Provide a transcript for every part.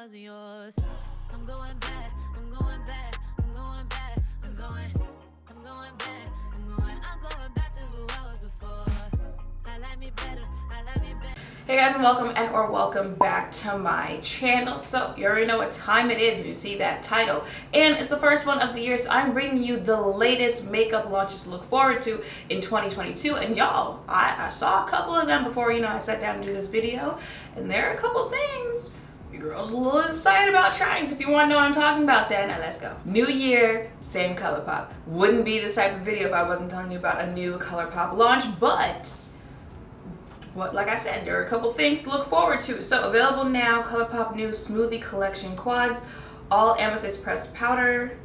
wasn't yours. I'm going back, I'm going back, I'm going back, I'm going back, I'm going back to who I was before. I like me better, I like me better. Hey guys, and welcome back to my channel. So you already know what time it is when you see that title, and it's the first one of the year, so I'm bringing you the latest makeup launches to look forward to in 2022. And y'all, I saw a couple of them before I sat down to do this video, and there are a couple things you girls a little excited about trying. So if you want to know what I'm talking about, then let's go. New year, same color pop. Wouldn't be this type of video if I wasn't telling you about a new color pop launch, but like I said, there are a couple things to look forward to. So available now, ColourPop new Smoothie Collection quads, all amethyst pressed powder,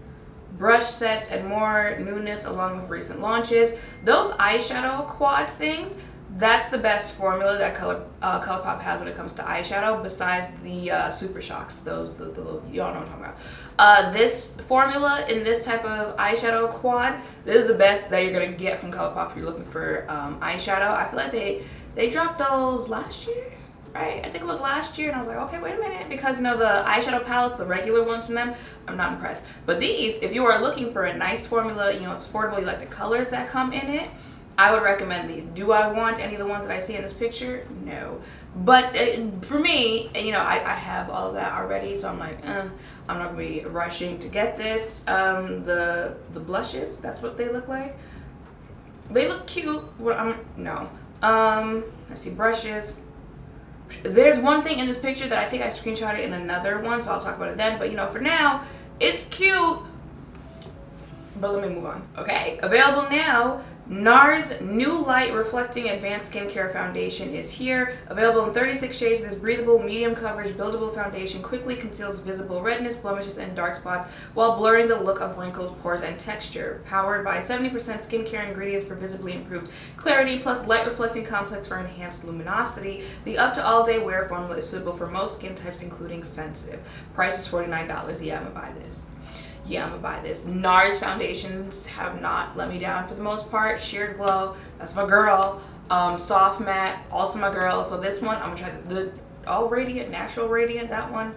brush sets, and more newness along with recent launches. Those eyeshadow quad things, that's the best formula that ColourPop has when it comes to eyeshadow, besides the Super Shocks. Those, the little, y'all know what I'm talking about. This formula in this type of eyeshadow quad, this is the best that you're gonna get from ColourPop if you're looking for eyeshadow. I feel like they dropped those last year, right? I think it was last year, and I was like, okay, wait a minute, because the eyeshadow palettes, the regular ones from them, I'm not impressed. But these, if you are looking for a nice formula, it's affordable, you like the colors that come in it, I would recommend these. Do I want any of the ones that I see in this picture? No. But for me, I have all of that already, so I'm like, I'm not gonna be rushing to get this. The blushes, that's what they look like. They look cute. Let's see, brushes. There's one thing in this picture that I think I screenshotted in another one, so I'll talk about it then. But for now, it's cute. But let me move on. Okay, available now. Nars new light reflecting advanced skincare foundation is here. Available in 36 shades, this breathable, medium coverage, buildable foundation quickly conceals visible redness, blemishes, and dark spots while blurring the look of wrinkles, pores, and texture. Powered by 70% skincare ingredients for visibly improved clarity, plus light reflecting complex for enhanced luminosity. The up to all day wear formula is suitable for most skin types, including sensitive. Price is $49. Yeah, I'm gonna buy this. Nars foundations have not let me down for the most part. Sheer Glow, that's my girl. Soft Matte, also my girl. So this one, I'm gonna try the All Radiant, Natural Radiant, that one.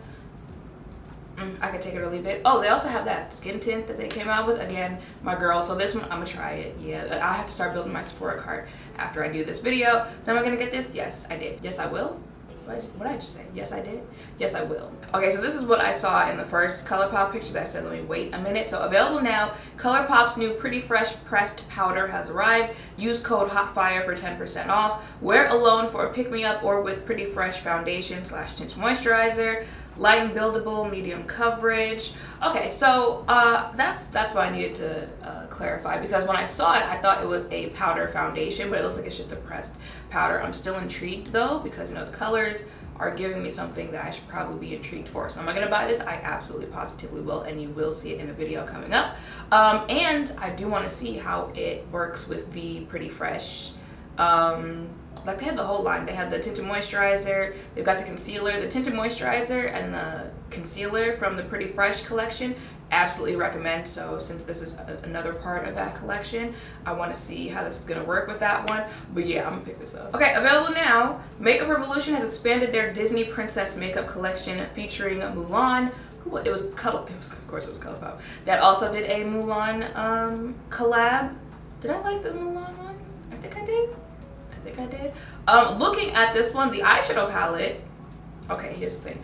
I could take it or leave it. Oh, they also have that skin tint that they came out with. Again, my girl. So this one, I'm gonna try it. Yeah, I have to start building my Sephora cart after I do this video. So am I gonna get this? Yes, I did. Yes, I will. What did I just say? Yes, I did. Yes, I will. Okay, so this is what I saw in the first ColourPop picture that I said, let me wait a minute. So available now, ColourPop's new Pretty Fresh pressed powder has arrived. Use code HOTFIRE for 10% off. Wear alone for a pick-me-up or with Pretty Fresh foundation / tint moisturizer. Light and buildable, medium coverage. Okay, so that's what I needed to clarify, because when I saw it, I thought it was a powder foundation, but it looks like it's just a pressed powder. I'm still intrigued though, because the colors are giving me something that I should probably be intrigued for. So am I gonna buy this? I absolutely positively will, and you will see it in a video coming up. And I do want to see how it works with the Pretty Fresh. Like they had the whole line. They had the tinted moisturizer, they've got the concealer, the tinted moisturizer, and the concealer from the Pretty Fresh collection. Absolutely recommend. So since this is another part of that collection, I want to see how this is going to work with that one. But yeah, I'm gonna pick this up. Okay, available now. Makeup Revolution has expanded their Disney Princess makeup collection featuring Mulan. Of course it was ColourPop. That also did a Mulan collab. Did I like the Mulan one? I think I did. Looking at this one, the eyeshadow palette. Okay, here's the thing.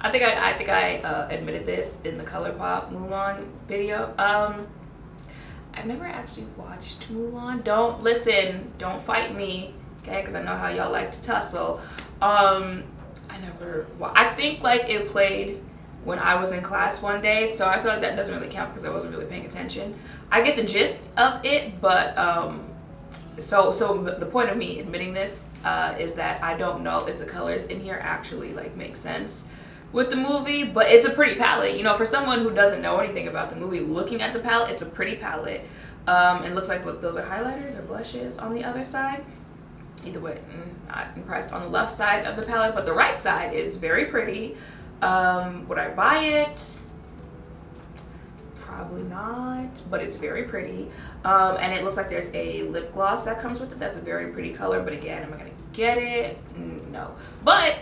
I think I admitted this in the ColourPop Mulan video. I've never actually watched Mulan. Don't fight me, okay? Because I know how y'all like to tussle. I think like it played when I was in class one day, so I feel like that doesn't really count because I wasn't really paying attention. I get the gist of it, but so the point of me admitting this is that I don't know if the colors in here actually like make sense with the movie, but it's a pretty palette. For someone who doesn't know anything about the movie, looking at the palette, it's a pretty palette. It looks like those are highlighters or blushes on the other side. Either way, not impressed on the left side of the palette, but the right side is very pretty. Would I buy it? Probably not, but it's very pretty. And it looks like there's a lip gloss that comes with it. That's a very pretty color, but again, am I gonna get it? No. But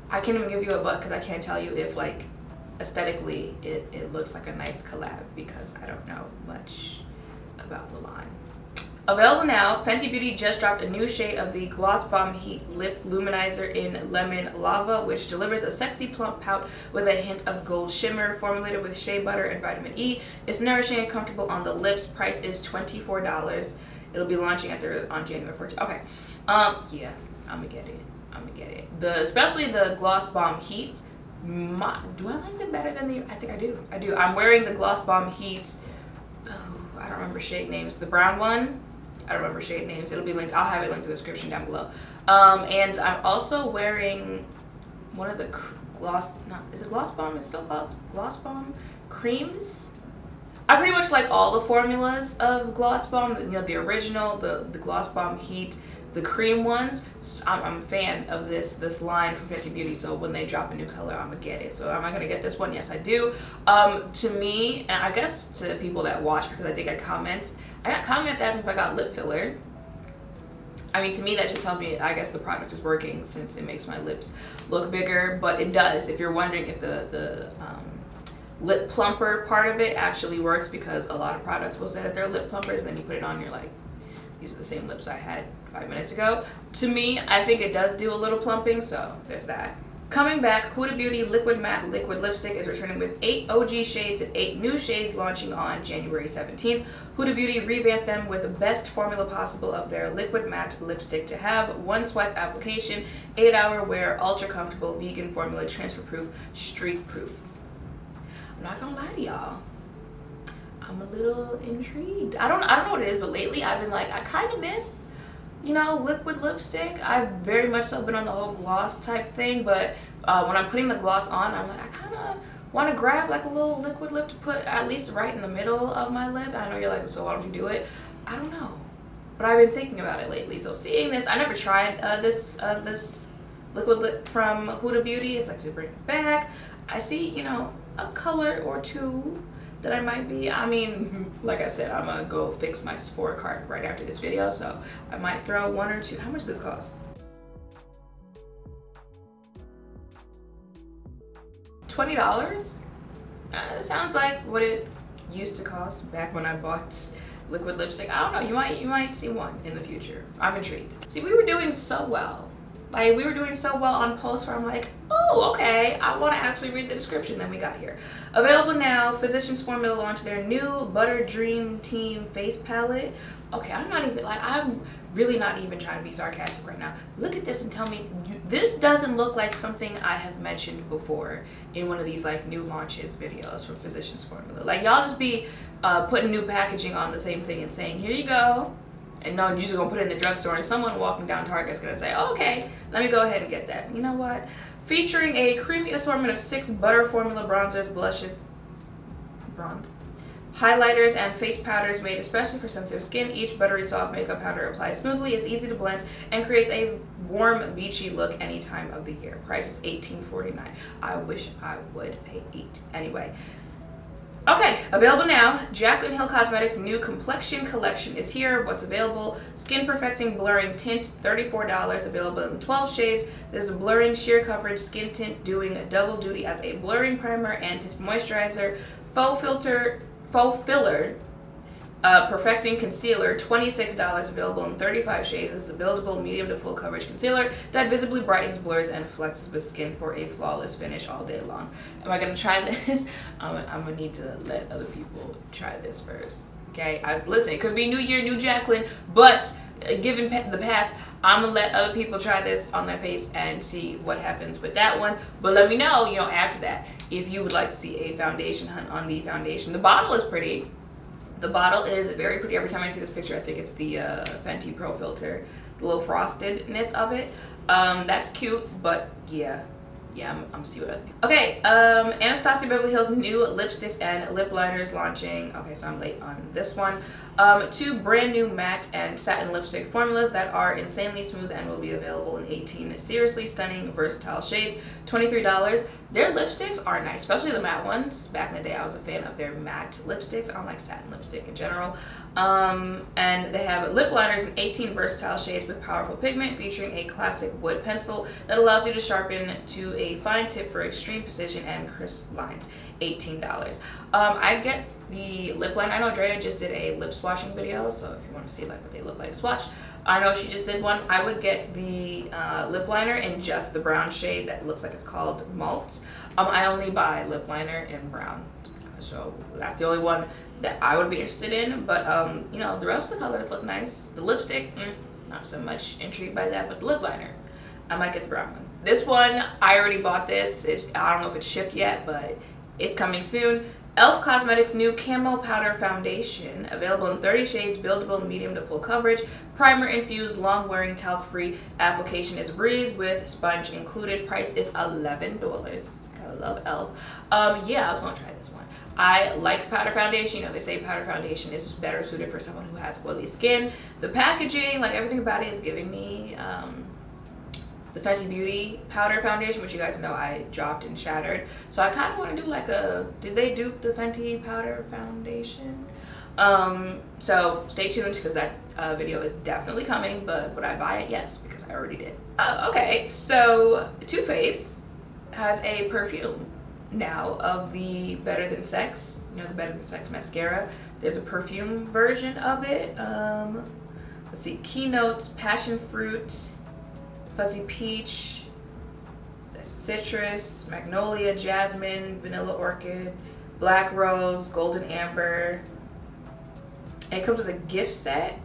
I can't even give you a but because I can't tell you if like aesthetically it looks like a nice collab because I don't know much about the line. Available now, Fenty Beauty just dropped a new shade of the Gloss Bomb Heat Lip Luminizer in Lemon Lava, which delivers a sexy plump pout with a hint of gold shimmer, formulated with shea butter and vitamin E. It's nourishing and comfortable on the lips. Price is $24. It'll be launching on January 14th. Okay, yeah, I'm gonna get it. Especially the Gloss Bomb Heat. Do I like them better than the? I think I do. I'm wearing the Gloss Bomb Heat. Oh, I don't remember shade names. The brown one. I don't remember shade names. It'll be linked. I'll have it linked in the description down below. And I'm also wearing one of the gloss. No, is it Gloss Bomb? It's still Gloss Bomb creams. I pretty much like all the formulas of Gloss Bomb. You know, the original, the Gloss Bomb Heat, the cream ones. I'm a fan of this line from Fenty Beauty. So when they drop a new color, I'm gonna get it. So am I gonna get this one? Yes, I do. To me, and I guess to people that watch, because I did get comments. I got comments asking if I got lip filler. I mean, to me, that just tells me, I guess the product is working since it makes my lips look bigger. But it does. If you're wondering if the lip plumper part of it actually works, because a lot of products will say that they're lip plumpers, and then you put it on, you're like, these are the same lips I had 5 minutes ago. To me, I think it does do a little plumping, so there's that. Coming back, Huda Beauty Liquid Matte Liquid Lipstick is returning with 8 OG shades and 8 new shades launching on January 17th. Huda Beauty revamped them with the best formula possible of their liquid matte lipstick to have one swipe application, 8-hour wear, ultra comfortable, vegan formula, transfer proof, streak proof. I'm not gonna lie to y'all. I'm a little intrigued. I don't know what it is, but lately I've been like, I kind of miss, you know, liquid lipstick. I've very much so been on the whole gloss type thing, but when I'm putting the gloss on, I'm like, I kind of want to grab like a little liquid lip to put at least right in the middle of my lip. I know you're like, so why don't you do it? I don't know, but I've been thinking about it lately. So seeing this, I never tried this liquid lip from Huda Beauty. It's like to bring it back. I see, you know, a color or two that I might be. I mean, like I said, I'm gonna go fix my Sephora cart right after this video, so I might throw one or two. How much does this cost? $20? Sounds like what it used to cost back when I bought liquid lipstick. I don't know, you might see one in the future. I'm intrigued. See, we were doing so well. Like, we were doing so well on posts where I'm like, oh, okay, I want to actually read the description. Then we got here. Available now, Physicians Formula launched their new Butter Dream Team Face Palette. Okay, I'm really not even trying to be sarcastic right now. Look at this and tell me, this doesn't look like something I have mentioned before in one of these like new launches videos from Physicians Formula. Like, y'all just be putting new packaging on the same thing and saying, here you go. And no, you're just gonna put it in the drugstore and someone walking down Target's gonna say, oh, okay, let me go ahead and get that. You know what? Featuring a creamy assortment of 6 butter formula bronzers, blushes, highlighters, and face powders made especially for sensitive skin. Each buttery soft makeup powder applies smoothly, is easy to blend, and creates a warm, beachy look any time of the year. Price is $18.49. I wish I would pay $8. Anyway. Okay, available now. Jaclyn Hill Cosmetics' new Complexion Collection is here. What's available? Skin Perfecting Blurring Tint, $34, available in 12 shades. This is a blurring sheer coverage skin tint doing double duty as a blurring primer and tint moisturizer. Faux filler, Perfecting Concealer, $26, available in 35 shades. This is a buildable medium to full coverage concealer that visibly brightens, blurs, and flexes with skin for a flawless finish all day long. Am I gonna try this? I'm gonna need to let other people try this first. Okay, listen, it could be new year, new Jaclyn, but given the past, I'm gonna let other people try this on their face and see what happens with that one. But let me know, you know, after that, if you would like to see a foundation hunt on the foundation. The bottle is pretty. The bottle is very pretty. Every time I see this picture, I think it's the Fenty Pro Filter, the little frostedness of it. That's cute, but yeah, yeah, I'm see what other people. Okay, Anastasia Beverly Hills new lipsticks and lip liners launching. Okay, so I'm late on this one. 2 brand new matte and satin lipstick formulas that are insanely smooth and will be available in 18 seriously stunning, versatile shades. $23. Their lipsticks are nice, especially the matte ones. Back in the day, I was a fan of their matte lipsticks. I don't like satin lipstick in general. And they have lip liners in 18 versatile shades with powerful pigment, featuring a classic wood pencil that allows you to sharpen to a fine tip for extreme precision and crisp lines. $18. I'd get the lip liner. I know Drea just did a lip swatching video, so if you want to see like what they look like swatch, I know she just did one. I would get the lip liner in just the brown shade that looks like it's called Malt. I only buy lip liner in brown, so that's the only one that I would be interested in. But you know, the rest of the colors look nice. The lipstick, not so much intrigued by that, but the lip liner, I might get the brown one. This one, I already bought this. I don't know if it's shipped yet, but it's coming soon. e.l.f. Cosmetics new Camo Powder Foundation, available in 30 shades, buildable medium to full coverage, primer infused, long wearing, talc free. Application is breeze with sponge included. Price is $11. Gotta love e.l.f. Yeah, I was gonna try this one. I like powder foundation. You know, they say powder foundation is better suited for someone who has oily skin. The packaging, like everything about it, is giving me the Fenty Beauty powder foundation, which you guys know I dropped and shattered. So I kind of want to do like a, did they dupe the Fenty powder foundation? So stay tuned because that video is definitely coming, but would I buy it? Yes, because I already did. Okay, so Too Faced has a perfume now of the Better Than Sex, you know, the Better Than Sex mascara. There's a perfume version of it. Let's see, Keynotes, Passion Fruit, Fuzzy Peach, Citrus, Magnolia, Jasmine, Vanilla Orchid, Black Rose, Golden Amber. And it comes with a gift set.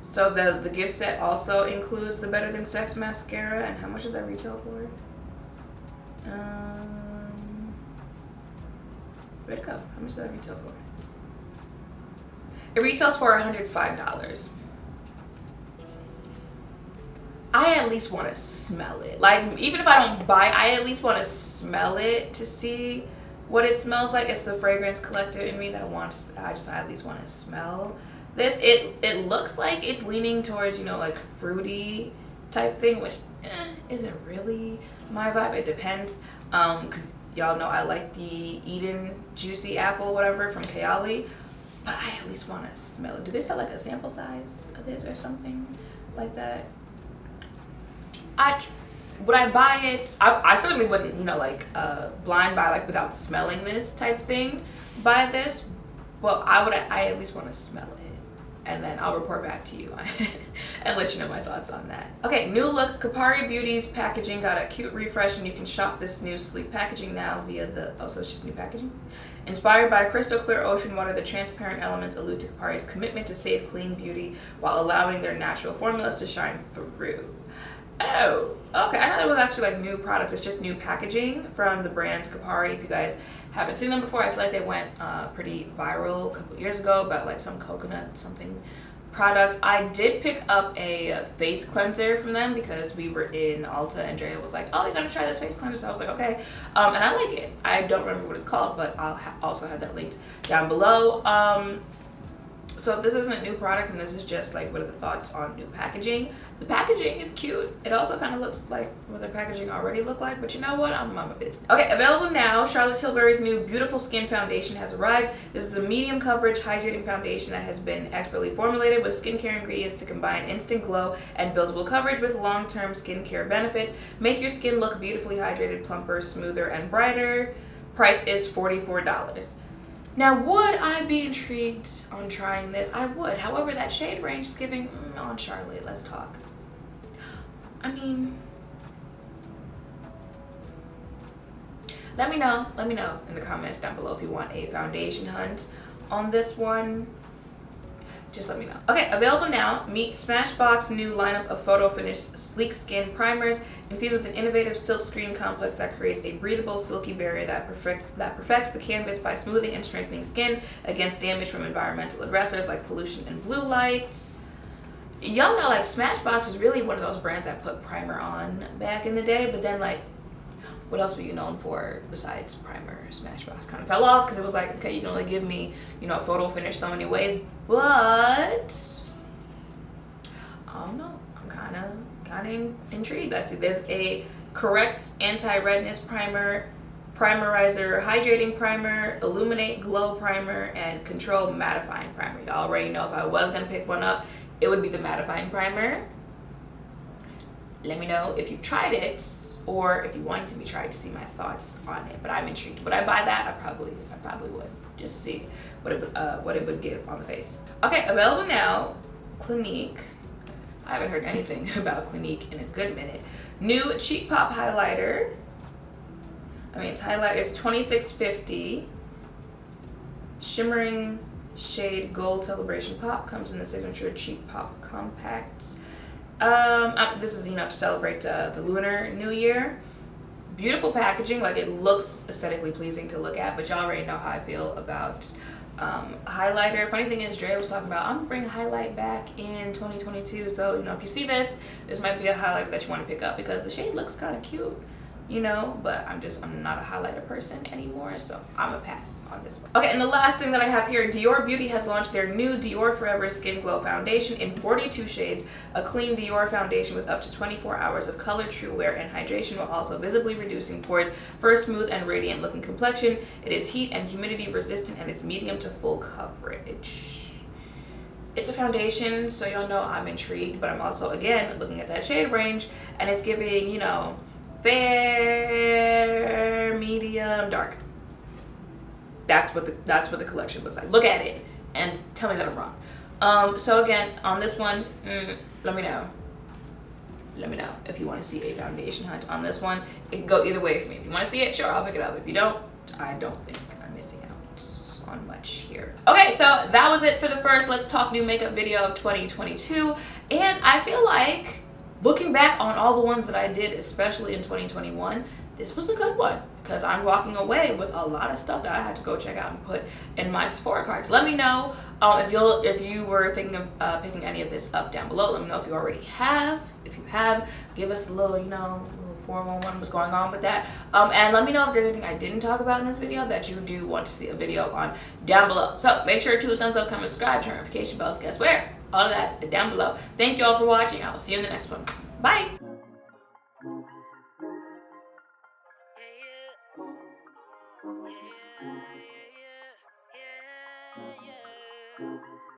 So the gift set also includes the Better Than Sex mascara. And how much does that retail for? Where'd it go? How much does that retail for? It retails for $105. I at least want to smell it. Like, even if I don't buy, I at least want to smell it to see what it smells like. It's the fragrance collector in me that wants, I at least want to smell this. It looks like it's leaning towards, you know, like fruity type thing, which isn't really my vibe. It depends, because y'all know I like the Eden Juicy Apple, whatever, from Kayali, but I at least want to smell it. Do they sell like a sample size of this or something like that? Would I buy it? I certainly wouldn't, you know, like blind buy, like without smelling this type thing, buy this, but I at least want to smell it, and then I'll report back to you and let you know my thoughts on that. Okay, new look. Fenty Beauty's packaging got a cute refresh, and you can shop this new sleek packaging now via the, oh, so it's just new packaging? Inspired by crystal clear ocean water, the transparent elements allude to Fenty's commitment to safe, clean beauty while allowing their natural formulas to shine through. Oh, okay. I thought it was actually like new products. It's just new packaging from the brand Fenty. If you guys haven't seen them before, I feel like they went pretty viral a couple years ago about like some coconut something products. I did pick up a face cleanser from them because we were in Ulta and Drea was like, oh, you gotta try this face cleanser. So I was like, okay. And I like it. I don't remember what it's called, but I'll also have that linked down below. So if this isn't a new product and this is just like what are the thoughts on new packaging, the packaging is cute. It also kind of looks like what their packaging already looked like, but you know what, I'm on my business. Okay, available now, Charlotte Tilbury's new Beautiful Skin Foundation has arrived. This is a medium coverage hydrating foundation that has been expertly formulated with skincare ingredients to combine instant glow and buildable coverage with long-term skincare benefits. Make your skin look beautifully hydrated, plumper, smoother, and brighter. Price is $44. Now, would I be intrigued on trying this? I would. However, that shade range is giving on Charlotte. Let's talk. I mean, let me know in the comments down below if you want a foundation hunt on this one. Just let me know. Okay, available now. Meet Smashbox's new lineup of photo finish sleek skin primers infused with an innovative silk screen complex that creates a breathable silky barrier that perfects the canvas by smoothing and strengthening skin against damage from environmental aggressors like pollution and blue light. y'all know like Smashbox was really one of those brands that put primer on back in the day, but then like, what else were you known for besides primer? Smashbox kind of fell off because it was like, okay, you can only give me, you know, photo finish so many ways, but I don't know, I'm kind of intrigued. I see there's a correct anti-redness primer, primerizer hydrating primer, illuminate glow primer, and control mattifying primer. Y'all already know if I was gonna pick one up, it would be the mattifying primer. Let me know if you tried it or if you wanted to be tried to see my thoughts on it. But I'm intrigued. Would I buy that? I probably would, just to see what it would give on the face. Okay, available now, Clinique. I haven't heard anything about Clinique in a good minute. New Cheek Pop highlighter. I mean, its highlight is $26.50. Shimmering shade Gold Celebration Pop comes in the signature Cheek Pop Compact. This is, you know, to celebrate the Lunar New Year. Beautiful packaging, like it looks aesthetically pleasing to look at, but y'all already know how I feel about highlighter. Funny thing is, Dre was talking about, I'm gonna bring highlight back in 2022. So, you know, if you see this might be a highlighter that you want to pick up because the shade looks kind of cute, you know, but I'm not a highlighter person anymore, so I'm a pass on this one. Okay, and the last thing that I have here, Dior Beauty has launched their new Dior Forever Skin Glow Foundation in 42 shades. A clean Dior foundation with up to 24 hours of color, true wear, and hydration while also visibly reducing pores for a smooth and radiant looking complexion. It is heat and humidity resistant and is medium to full coverage. It's a foundation, so y'all know I'm intrigued, but I'm also, again, looking at that shade range, and it's giving, you know, fair, medium, dark. That's what the collection looks like. Look at it and tell me that I'm wrong. So again, on this one, let me know if you want to see a foundation hunt on this one. It can go either way for me. If you want to see it, sure, I'll pick it up. If you don't, I don't think I'm missing out on much here. Okay, so that was it for the first Let's Talk New Makeup video of 2022, and I feel like, looking back on all the ones that I did, especially in 2021, this was a good one because I'm walking away with a lot of stuff that I had to go check out and put in my Sephora cards. Let me know if you were thinking of picking any of this up down below. Let me know if you already have. If you have, give us a little, you know, 411 what's going on with that. And let me know if there's anything I didn't talk about in this video that you do want to see a video on down below. So make sure to thumbs up, comment, subscribe, turn notification bells, guess where? All of that down below. Thank you all for watching. I will see you in the next one. Bye.